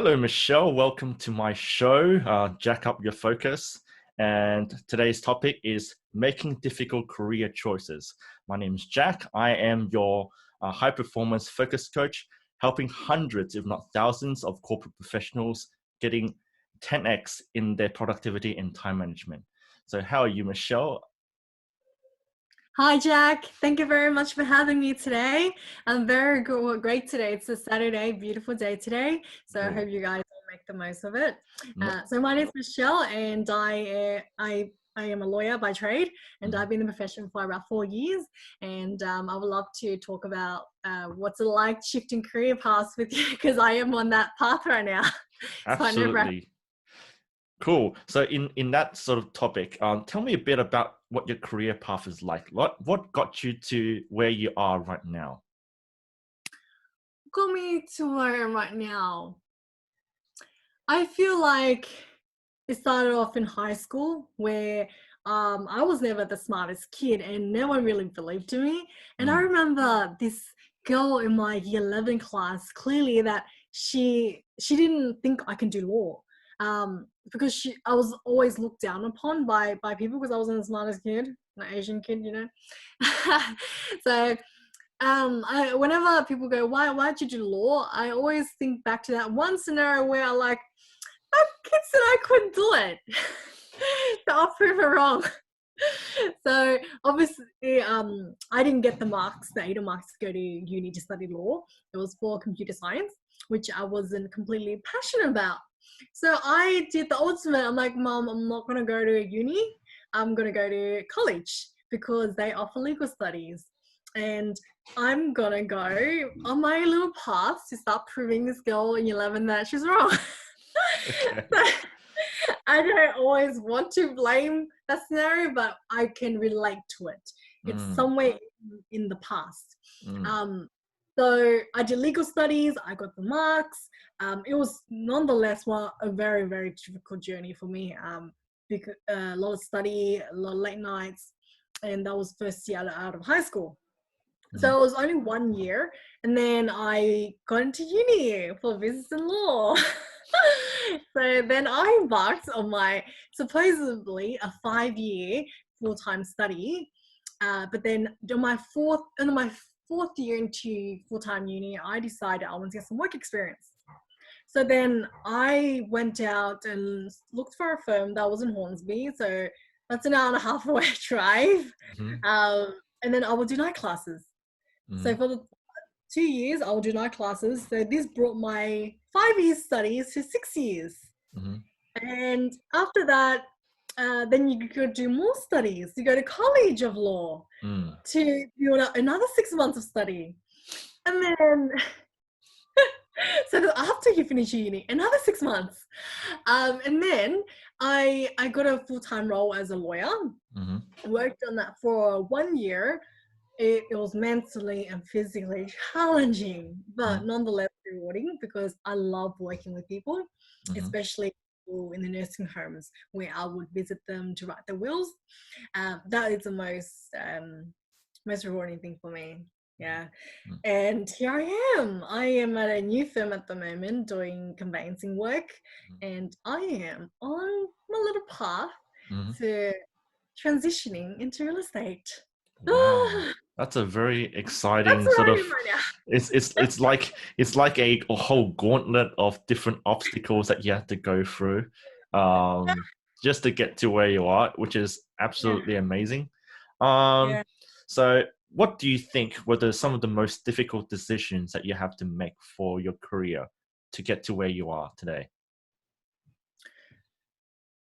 Hello, Michelle. Welcome to my show, Jack Up Your Focus. And today's topic is making difficult career choices. My name is Jack. I am your high performance focus coach, helping hundreds, if not thousands, of corporate professionals getting 10x in their productivity and time management. So, how are you, Michelle? Hi, Jack. Thank you very much for having me today. I'm very good, great today. It's a Saturday, beautiful day today. So I hope you guys will make the most of it. So my name is Michelle, and I am a lawyer by trade, and I've been in the profession for about 4 years. And I would love to talk about what's it like shifting career paths with you, because I am on that path right now. Absolutely. Cool. So in that sort of topic, tell me a bit about what your career path is like. What got you to where you are right now? Got me to where I am right now. I feel like it started off in high school where I was never the smartest kid and no one really believed in me. And I remember this girl in my year 11 class clearly that she didn't think I can do law. Because I was always looked down upon by people because I wasn't the smartest kid, an Asian kid, you know. So whenever people go, why'd you do law? I always think back to that one scenario where I kid said I couldn't do it. So I'll prove it wrong. So obviously, I didn't get the ADA marks to go to uni to study law. It was for computer science, which I wasn't completely passionate about. So I did the ultimate. I'm like, Mom, I'm not going to go to uni. I'm going to go to college because they offer legal studies. And I'm going to go on my little path to start proving this girl in 11 that she's wrong. Okay. I don't always want to blame that scenario, but I can relate to it. It's somewhere in the past. So I did legal studies. I got the marks. It was nonetheless a very, very difficult journey for me. Because a lot of study, a lot of late nights, and that was first year out of high school. So it was only 1 year, and then I got into uni for business and law. So then I embarked on my supposedly a 5-year full-time study, but then on my fourth year into full-time uni, I decided I want to get some work experience. So then I went out and looked for a firm that was in Hornsby, so that's an hour and a half away drive, and then I would do night classes. So for the 2 years, I would do night classes. So this brought my 5 year studies to 6 years. And after that, then you could do more studies. You go to College of Law to do another 6 months of study. And then, so after you finish uni, another 6 months. And then I got a full-time role as a lawyer. Worked on that for 1 year. It was mentally and physically challenging, but nonetheless rewarding because I love working with people, especially people in the nursing homes where I would visit them to write their wills. That is the most rewarding thing for me. Yeah. And here I am. I am at a new firm at the moment doing conveyancing work, and I am on my little path to transitioning into real estate. Wow. That's a very exciting That's sort where I of am right now. it's like a whole gauntlet of different obstacles that you have to go through just to get to where you are, which is absolutely amazing. Yeah. So what do you think were some of the most difficult decisions that you have to make for your career to get to where you are today?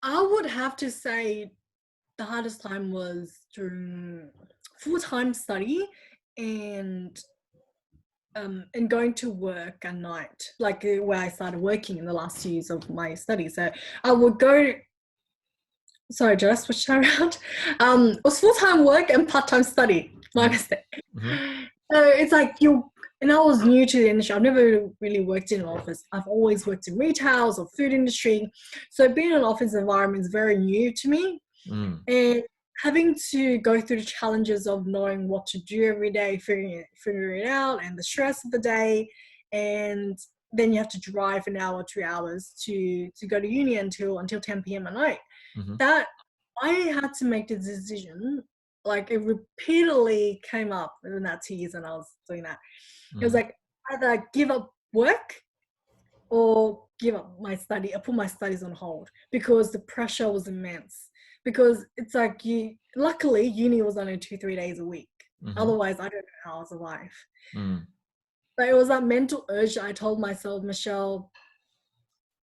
I would have to say the hardest time was during full-time study and going to work at night, like where I started working in the last years of my study. So I would go. Sorry, did I switch that around? It was full-time work and part-time study. My mistake. So it's like and I was new to the industry. I've never really worked in an office. I've always worked in retail or food industry. So being in an office environment is very new to me. And having to go through the challenges of knowing what to do every day, figuring it out, and the stress of the day, and then you have to drive an hour, 2 hours to go to uni until 10 p.m. at night. Mm-hmm. That I had to make the decision. Like, it repeatedly came up in that 2 years when I was doing that. It was like, either give up work or give up my study. I put my studies on hold because the pressure was immense. Because it's like, luckily uni was only 2-3 days a week. Otherwise, I don't know how I'll survive. But it was that mental urge that I told myself, Michelle,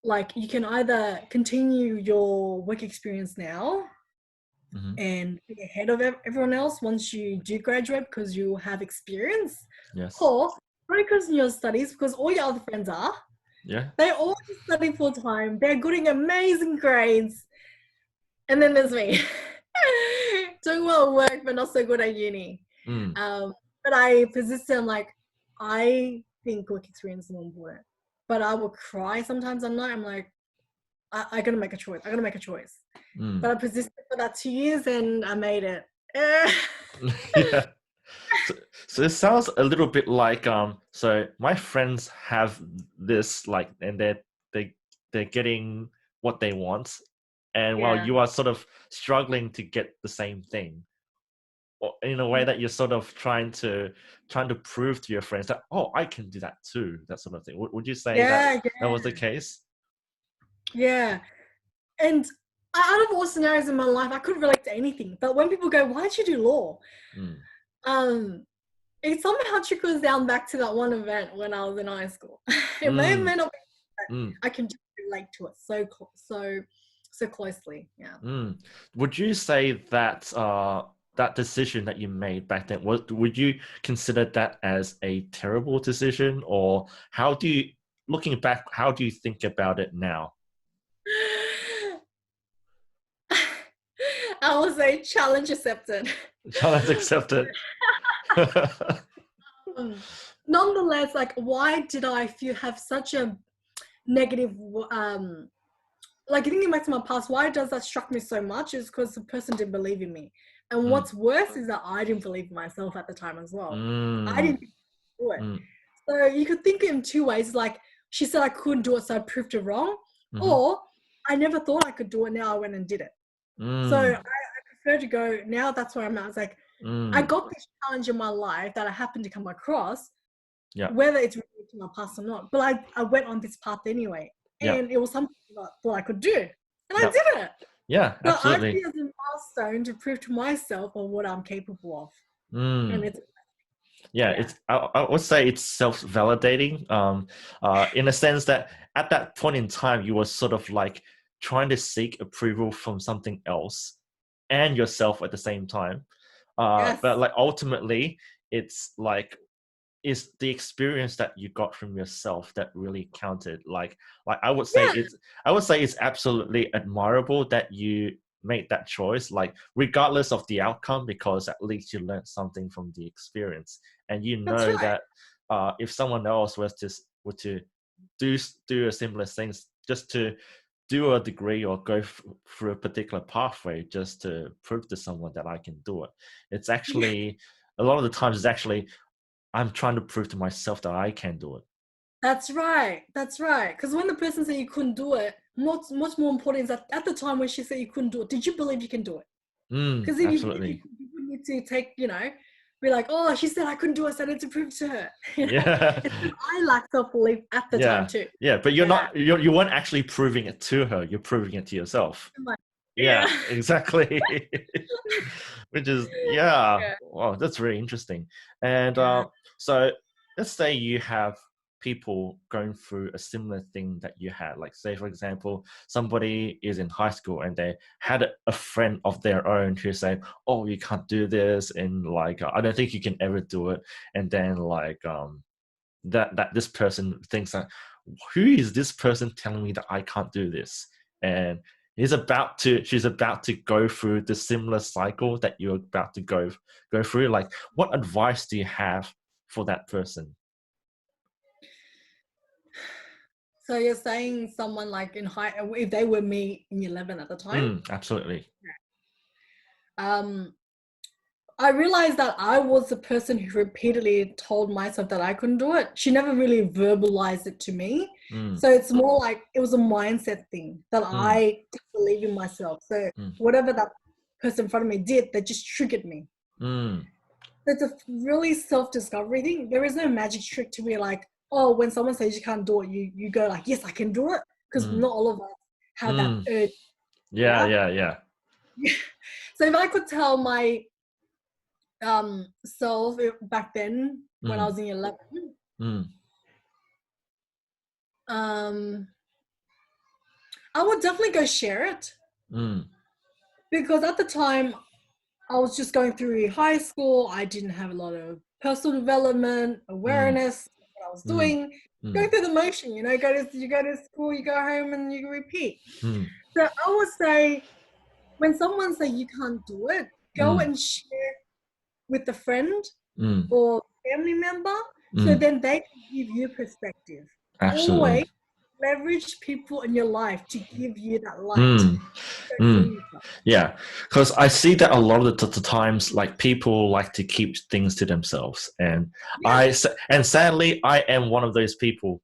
like, you can either continue your work experience now and be ahead of everyone else once you do graduate because you have experience, or focus on your studies because all your other friends are. They all study full time. They're getting amazing grades. And then there's me doing well at work, but not so good at uni. But I persisted. I'm like, I think work experience is more important. But I will cry sometimes. I'm like, I gotta make a choice. I gotta make a choice. But I persisted for that 2 years and I made it. Yeah. So it sounds a little bit like so my friends have this, like, and they're getting what they want, and while you are sort of struggling to get the same thing, or in a way that you're sort of trying to prove to your friends that, oh, I can do that too, that sort of thing. Would you say that was the case? Yeah. And out of all scenarios in my life, I could relate to anything. But when people go, why'd you do law? It somehow trickles down back to that one event when I was in high school. It may or may not be, I can just relate to it so closely. Yeah. Would you say that that decision that you made back then, would you consider that as a terrible decision, or looking back, how do you think about it now? I will say challenge accepted. Challenge accepted. Nonetheless, like, why did I have such a negative, like, thinking back to my past, why does that struck me so much is because the person didn't believe in me. And what's worse is that I didn't believe in myself at the time as well. I didn't do it. So you could think in two ways, like, she said I couldn't do it, so I proved her wrong, or I never thought I could do it, now I went and did it. So I prefer to go, now that's where I'm at. It's like, I got this challenge in my life that I happened to come across, whether it's related to my past or not. But I went on this path anyway. And it was something that I thought I could do. And I did it. Yeah, so absolutely. I see it as a milestone to prove to myself of what I'm capable of. And it's it's I would say it's self-validating, in a sense that at that point in time you were sort of like trying to seek approval from something else and yourself at the same time, but like ultimately it's like, is the experience that you got from yourself that really counted. Like I would say it's absolutely admirable that you made that choice, like regardless of the outcome, because at least you learned something from the experience. And you know that if someone else were to do a similar things, just to do a degree or go through a particular pathway just to prove to someone that I can do it, it's actually a lot of the times it's actually, I'm trying to prove to myself that I can do it. That's right. Because when the person said you couldn't do it, much more important is that at the time when she said you couldn't do it, did you believe you can do it? Because if Absolutely. you need to take, be like, oh, she said I couldn't do it, so I need to prove to her. Yeah. I lacked self-belief at the time too. Yeah, but you weren't actually proving it to her. You're proving it to yourself. Yeah, exactly. Which is, wow, that's really interesting. And so let's say you have people going through a similar thing that you had. Like, say, for example, somebody is in high school and they had a friend of their own who said, oh, you can't do this, and like, I don't think you can ever do it. And then like that this person thinks that, who is this person telling me that I can't do this? And she's about to go through the similar cycle that you're about to go through. Like, what advice do you have for that person? So you're saying someone like in high, if they were me in 11 at the time? Absolutely. I realized that I was the person who repeatedly told myself that I couldn't do it. She never really verbalized it to me. So it's more like it was a mindset thing that I didn't believe in myself. So whatever that person in front of me did, that just triggered me. It's a really self-discovery thing. There is no magic trick to be like, oh, when someone says you can't do it, you go like, yes, I can do it. Because not all of us have that urge. Yeah. So if I could tell my self back then when I was in 11, I would definitely go share it. Because at the time I was just going through high school. I didn't have a lot of personal development, awareness, what I was doing, going through the motion, you go to school, you go home and you repeat. So I would say when someone says you can't do it, go and share with a friend or family member, so then they can give you perspective. Absolutely. Always leverage people in your life to give you that light. Yeah, because I see that a lot of the times, like people like to keep things to themselves, and sadly, I am one of those people.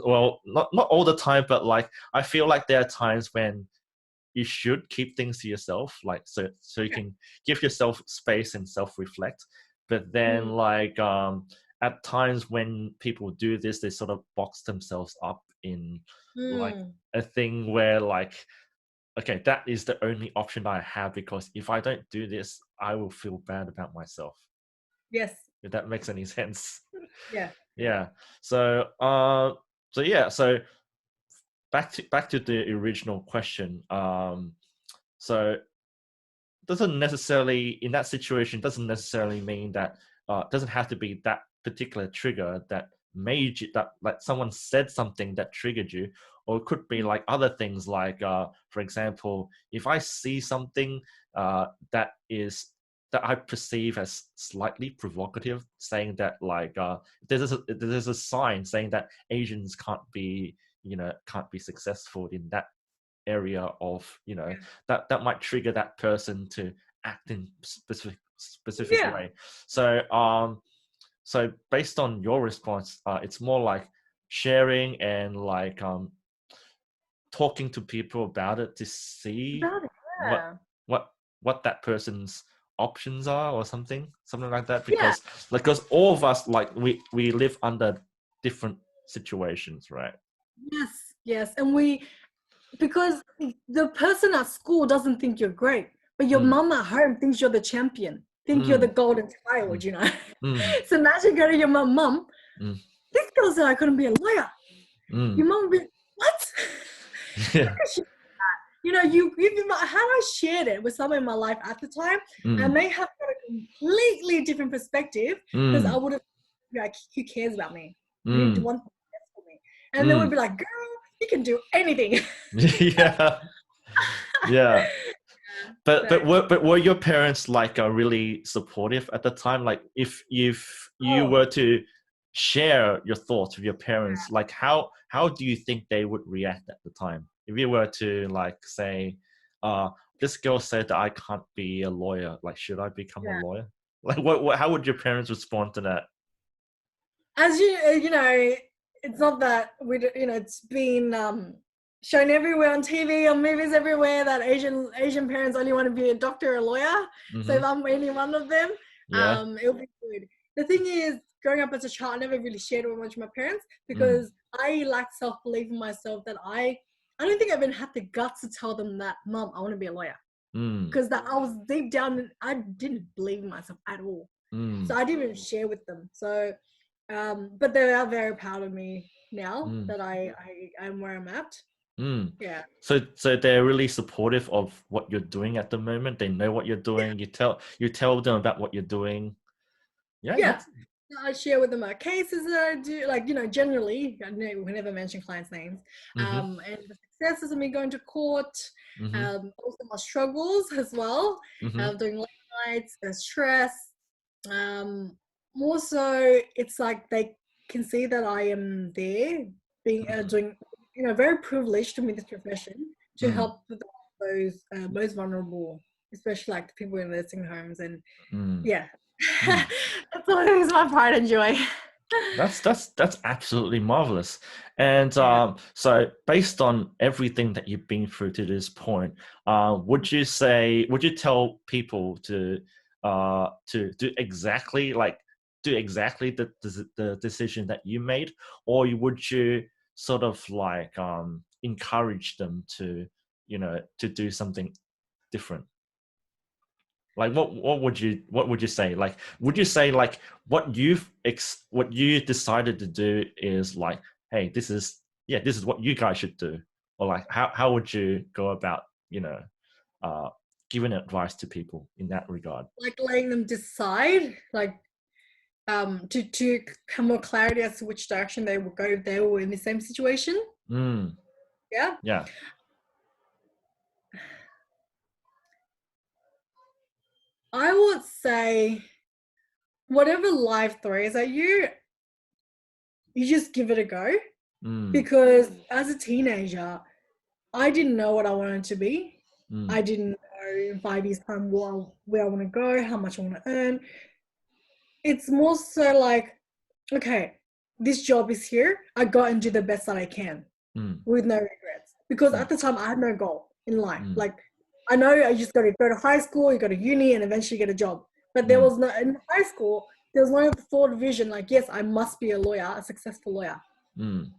Well, not all the time, but like I feel like there are times when you should keep things to yourself, like so you can give yourself space and self-reflect. But then at times when people do this, they sort of box themselves up in like a thing where like, okay, that is the only option I have, because if I don't do this, I will feel bad about myself. Yes. If that makes any sense. Yeah. Yeah. So back to the original question. So doesn't necessarily, in that situation, doesn't necessarily mean that doesn't have to be that particular trigger that made you, that like someone said something that triggered you, or it could be like other things like for example, if I see something that I perceive as slightly provocative, saying that like there's a sign saying that Asians can't be successful in that area of that might trigger that person to act in specific Yeah. way. So based on your response, it's more like sharing and like talking to people about it to see About it, what yeah. what that person's options are, or something like that, Yeah. because all of us, like we live under different situations, right? Yes. And because the person at school doesn't think you're great, but your mom at home thinks you're the champion, think you're the golden child, So imagine going to your mom, this girl said I couldn't be a lawyer. Your mom would be, what? Yeah. Had I shared it with someone in my life at the time, I may have got a completely different perspective, because I would have been like, who cares about me? Who wants the best for me? And they would be like, girl, you can do anything. Yeah. But were your parents like really supportive at the time? Like if you were to share your thoughts with your parents, like how do you think they would react at the time? If you were to like say, this girl said that I can't be a lawyer, like should I become a lawyer? Like how would your parents respond to that? As it's not that it's been shown everywhere on TV, on movies everywhere, that Asian parents only want to be a doctor or a lawyer. So if I'm any one of them, it'll be good. The thing is, growing up as a child, I never really shared it with much of my parents, because I lacked self-belief in myself, that I don't think I even had the guts to tell them that, Mom, I want to be a lawyer. Because that I was deep down, I didn't believe in myself at all. So I didn't even share with them. So but they are very proud of me now that I'm where I'm at. Yeah. So they're really supportive of what you're doing at the moment. They know what you're doing. You tell them about what you're doing. Yeah. I share with them my cases that I do, like, generally, we never mention clients' names, and the successes of me going to court, also my struggles as well, doing late nights, stress. More so, it's like they can see that I am there, being doing, very privileged to be in this profession, to help with those most vulnerable especially like the people in nursing homes, and Mm. yeah, Mm. that's what is my pride and joy. That's absolutely marvelous. And Yeah. so based on everything that you've been through to this point, would you tell people to do exactly the decision that you made, or would you sort of like encourage them to, to do something different? Like what would you say? Like, would you say like what you decided to do is like, hey, this is what you guys should do, or like how would you go about uh giving advice to people in that regard? Like letting them decide, like to have more clarity as to which direction they will go if they were in the same situation. Mm, Yeah. yeah. I would say whatever life throws at you, you just give it a go. Mm, Because as a teenager, I didn't know what I wanted to be. mm, I didn't know in 5 years' time where I want to go, how much I want to earn. It's more so like, okay, this job is here. I go and do the best that I can mm, with no regrets. Because mm, at the time, I had no goal in life. mm, Like, I know I just got to go to high school, you go to uni, and eventually get a job. But there mm, was no, in high school, there was no thought vision like, yes, I must be a lawyer, a successful lawyer. mm,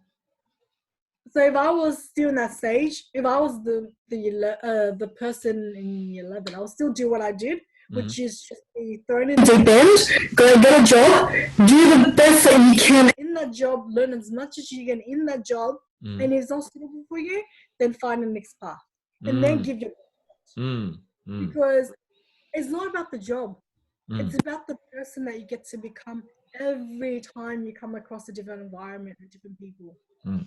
So if I was still in that stage, if I was the person in year 11, I would still do what I did, mm, which is just be thrown in deep end, go get a job, do the best that you can in that job, learn as much as you can in that job, mm, and if it's not suitable for you, then find the next path, and then mm, give your mm, mm, because it's not about the job, it's mm. about the person that you get to become every time you come across a different environment and different people.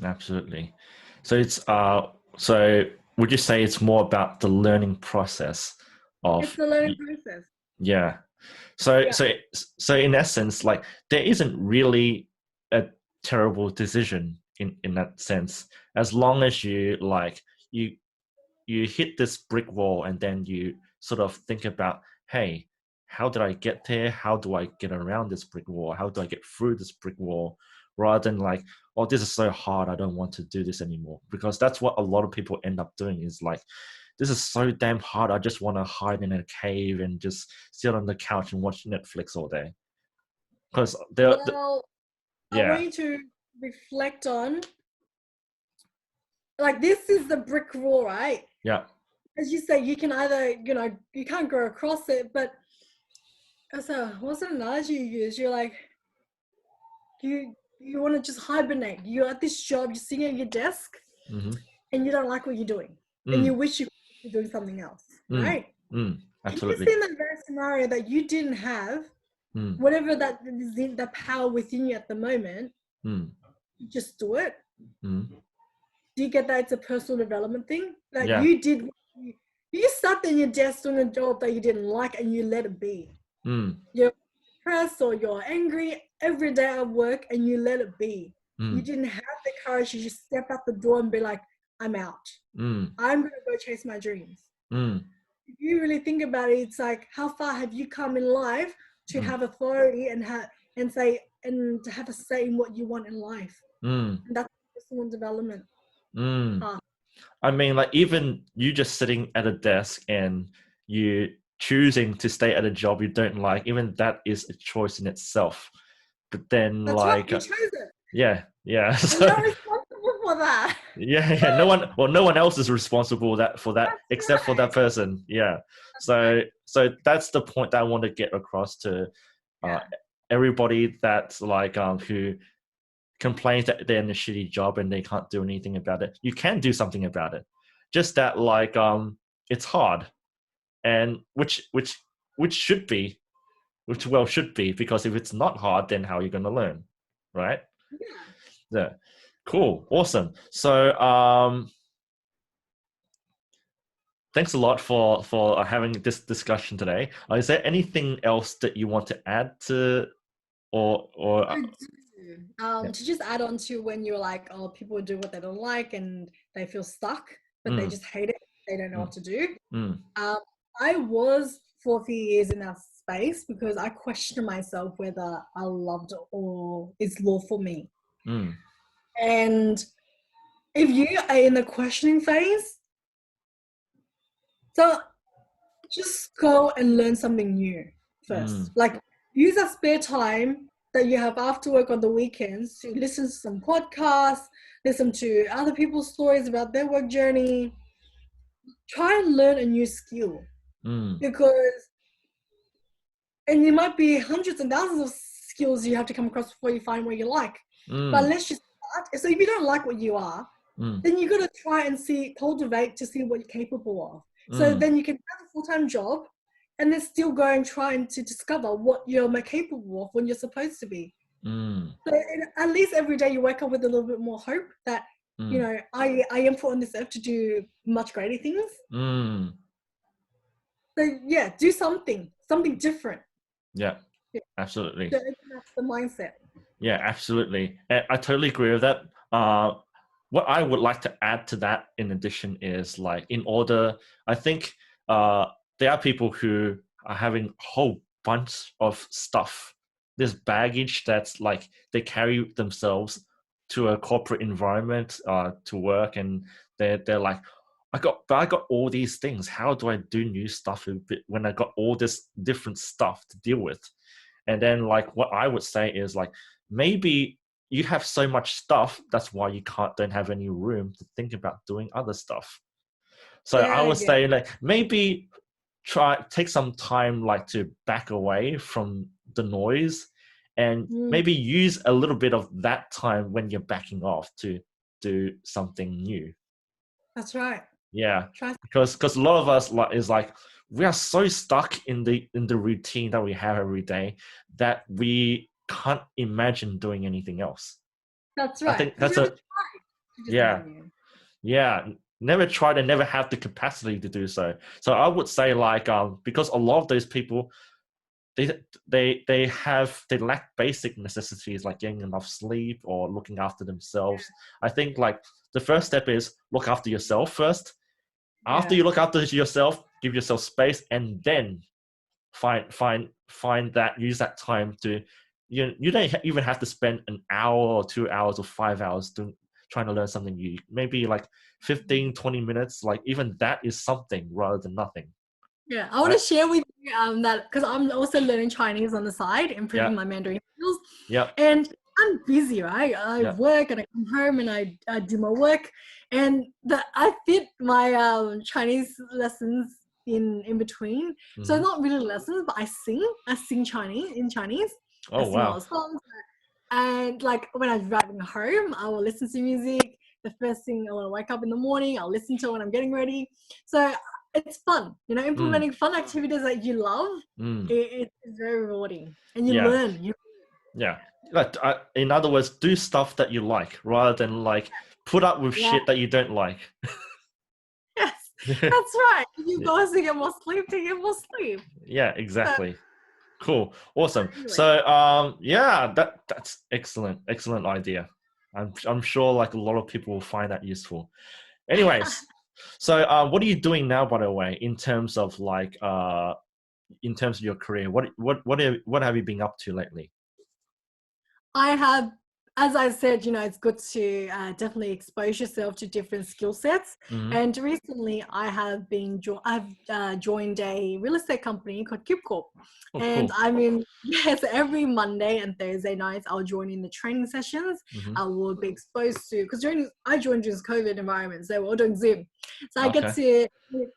Absolutely. So so would you say it's more about the learning process It's of the learning process. yeah. So Yeah. so so in essence, like there isn't really a terrible decision in that sense, as long as you like you hit this brick wall and then you sort of think about, hey, how did I get there? How do I get around this brick wall? How do I get through this brick wall? Rather than like, oh, this is so hard, I don't want to do this anymore. Because that's what a lot of people end up doing is like, this is so damn hard, I just want to hide in a cave and just sit on the couch and watch Netflix all day. Because Well, I want yeah, you to reflect on, like, this is the brick wall, right? yeah, As you say, you can either, you can't go across it, but what's an analogy you use? You're like, you want to just hibernate. You're at this job, you're sitting at your desk, mm-hmm, and you don't like what you're doing, and you mm, wish you could be doing something else, mm, right? Can you absolutely. see in that very scenario that you didn't have Mm, whatever that is in the power within you at the moment? mm, You just do it. mm, Do you get that it's a personal development thing? Like yeah, you did, you sat there in your desk doing a job that you didn't like and you let it be. mm, You're depressed or you're angry every day at work and you let it be. You mm, didn't have the courage to just step out the door and be like, I'm out. mm, I'm going to go chase my dreams. mm, If you really think about it, it's like, how far have you come in life to mm, have authority and say, and to have a say in what you want in life? mm, And that's personal development mm. path. I mean, like even you just sitting at a desk and you choosing to stay at a job you don't like, even that is a choice in itself. But then, That's right. like, You chose it. yeah. And So you're responsible for that. yeah. No one else is responsible for that That's except for right. that person. Yeah. That's right. So that's the point that I want to get across to uh, Yeah. everybody that's like who complains that they're in a shitty job and they can't do anything about it. You can do something about it. Just that like it's hard. And which should be, should be, because if it's not hard, then how are you gonna learn? Right? Yeah. Yeah. Cool. Awesome. So thanks a lot for having this discussion today. Is there anything else that you want to add to or I do. yeah. To just add on to when you're like, oh, people do what they don't like and they feel stuck, but they Mm, just hate it. They don't know mm, what to do. mm, Um, I was for a few years in that space because I questioned myself whether I loved or it's law for me. And if you are in the questioning phase, so just go and learn something new first. Like use that spare time that you have after work on the weekends to listen to some podcasts, listen to other people's stories about their work journey. Try and learn a new skill because, and it might be hundreds and thousands of skills you have to come across before you find what you like. But let's just start. So if you don't like what you are, then you got to try and cultivate to see what you're capable of. So then you can have a full-time job and then still going trying to discover what you're more capable of when you're supposed to be. So at least every day you wake up with a little bit more hope that, you know, I am put on this earth to do much greater things. So yeah, do something different. Yeah, absolutely. So that's the mindset. Yeah, absolutely. And I totally agree with that. What I would like to add to that in addition is like, I think there are people who are having a whole bunch of stuff, this baggage that's like they carry themselves to a corporate environment, to work, and they're like, I got all these things. How do I do new stuff when I got all this different stuff to deal with? And then like what I would say is like, maybe you have so much stuff, that's why you don't have any room to think about doing other stuff. So I would say like maybe take some time like to back away from the noise and maybe use a little bit of that time when you're backing off to do something new. That's right. Yeah, because a lot of us is like, we are so stuck in the routine that we have every day that we can't imagine doing anything else. That's right. I think that's never tried and never have the capacity to do so. So I would say like, because a lot of those people, they lack basic necessities like getting enough sleep or looking after themselves. I think like the first step is look after yourself first. After you look after yourself, give yourself space, and then use that time to, you don't even have to spend an hour or 2 hours or 5 hours trying to learn something new. Maybe like 15, 20 minutes, like even that is something rather than nothing. Yeah, I want to share with you that because I'm also learning Chinese on the side, improving my Mandarin skills. Yeah. And I'm busy, right? I work and I come home and I do my work, and I fit my Chinese lessons in between. So not really lessons, but I sing Chinese. Oh, I sing a lot of songs. And like when I'm driving home, I will listen to music. The first thing when I wake up in the morning, I'll listen to it when I'm getting ready. So it's fun, you know, implementing fun activities that you love. It's very rewarding, and you learn. In other words, do stuff that you like rather than like put up with shit that you don't like. Yes, that's right. You go to get more sleep, Yeah, exactly. Cool, awesome. So that's excellent idea. I'm sure like a lot of people will find that useful. Anyways, so what are you doing now, by the way, in terms of like in terms of your career? What have you been up to lately? I have, as I said, you know, it's good to definitely expose yourself to different skill sets. And recently I have joined a real estate company called CubeCorp. And cool. I mean, yes, every Monday and Thursday nights I'll join in the training sessions. I will be exposed to, because I joined during this COVID environment, so we're all doing Zoom. So I get to meet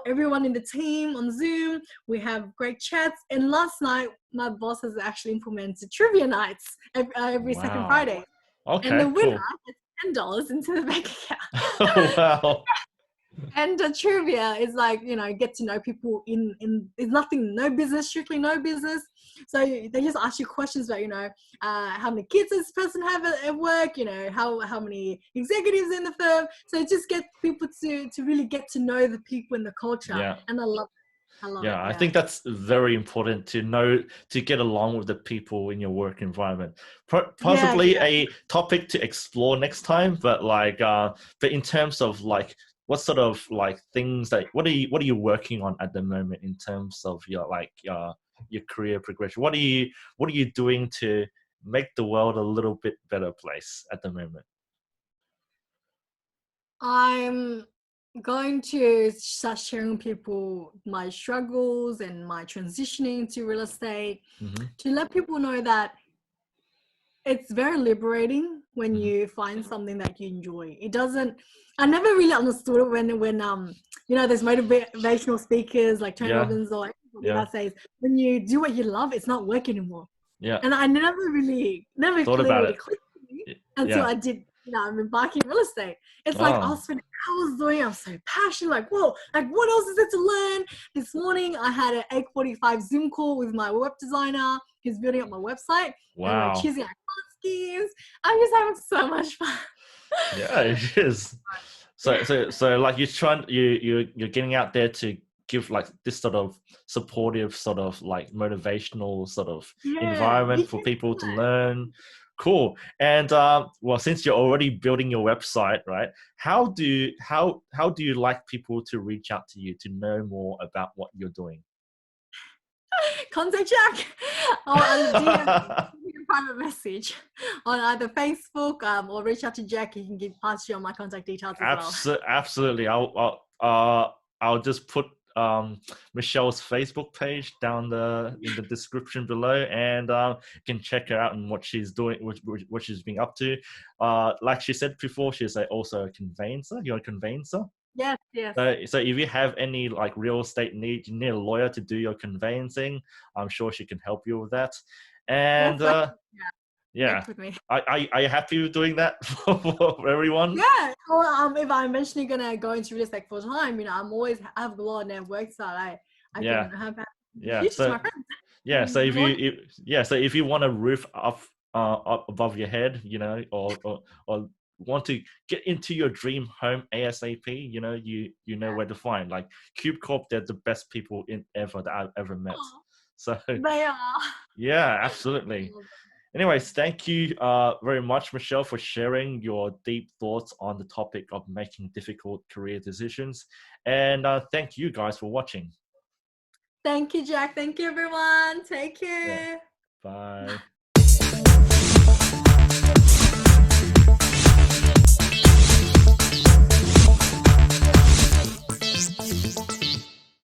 everyone in the team on Zoom. We have great chats. And last night, my boss has actually implemented trivia nights every second Friday. Okay, and the winner gets $10 into the bank account. Oh, wow. And the trivia is like, you know, get to know people it's nothing, no business, strictly no business. So they just ask you questions about, you know, how many kids this person have at work, you know, how many executives in the firm. So just get people to really get to know the people in the culture. Yeah. And I love it. I think that's very important to get along with the people in your work environment. Possibly a topic to explore next time, but like, but in terms of like what sort of like things that what are you working on at the moment in terms of your like your career progression? What are you doing to make the world a little bit better place at the moment? I'm going to start sharing people my struggles and my transitioning to real estate Mm-hmm. to let people know that it's very liberating when Mm-hmm. you find something that you enjoy. It doesn't. I never really understood it when there's motivational speakers like Tony Yeah, Robbins or like yeah, that says when you do what you love, it's not work anymore. yeah. And I never Thought about clearly it. clicked to me until Yeah. I did. I'm embarking real estate. It's like I'll Oh, spend hours doing it. I'm so passionate. Like, whoa, like what else is there to learn? This morning I had an 8:45 Zoom call with my web designer who's building up my website, and we're wow. choosing our color schemes. I'm just having so much fun. Yeah, it is. So like you're getting out there to give like this sort of supportive sort of like motivational sort of Yeah, environment for people to learn. Cool. And well, since you're already building your website, right? How do you like people to reach out to you to know more about what you're doing? contact Jack or DM private message on either Facebook or reach out to Jack. He can pass you on my contact details as well. Absolutely. I'll just put Michelle's Facebook page down in the description below, and you can check her out and what she's doing, what she's been up to. Like she said before, she's also a conveyancer. You're a conveyancer. Yes, yes. So if you have any like real estate needs, you need a lawyer to do your conveyancing. I'm sure she can help you with that. Yes, And yeah, connect with me. are you happy with doing that for everyone? Yeah. Well, if I'm eventually gonna go into real estate full time, I have a lot of networks that I Yeah, can have yeah. future to my So friends. yeah, so Law- if you want a roof up above your head, or want to get into your dream home ASAP, you know where to find. Like Cube Corp, they're the best people in ever that I've ever met. So They are. yeah, absolutely. Anyways, thank you very much, Michelle, for sharing your deep thoughts on the topic of making difficult career decisions. And thank you guys for watching. Thank you, Jack. Thank you, everyone. Take Yeah, care. bye.